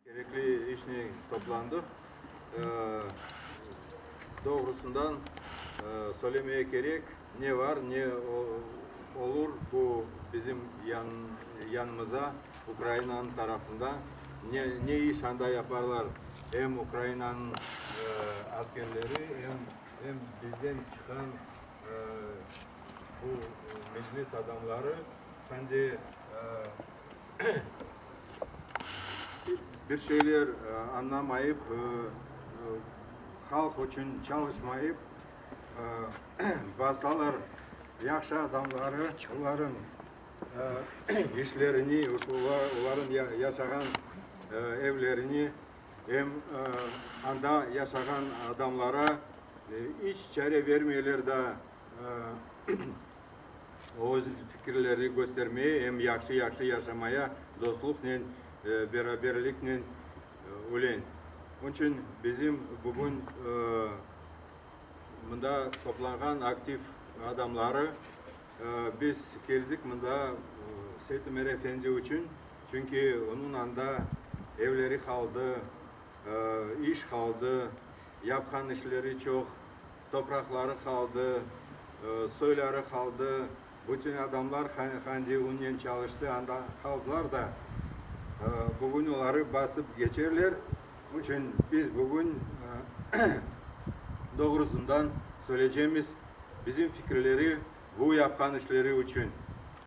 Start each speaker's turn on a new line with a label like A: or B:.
A: Gerekli işini toplandık. Doğrusundan söylemeye gerek ne var ne olur bu bizim yanımıza Ukrayna'nın tarafında ne iş anda yaparlar hem Ukrayna'nın askerleri hem bizden çıkan bu meclis adamları bence bir şeyler anlamayıp halk için çalışmayıp basalar yaxşı adamları onların işlerini, onların yaşayan evlerini hem anda yaşayan adamlara hiç çare vermeyeler de o fikirleri göstermeye hem yaxşı yaşamaya dostlukla beraberlikle ulen. Onun için bizim bugün bunda toplangan aktif adamları biz geldik bunda Seyit Ömer Efendi için. Çünkü onun anda evleri kaldı, iş kaldı, yapkan işleri çok, toprakları kaldı, soyları kaldı. Bütün adamlar hangi union çalıştı anda kaldılar da bugün onları basıp geçerler. Onun için biz bugün doğrusundan söyleyeceğimiz bizim fikirleri bu yapkan işleri için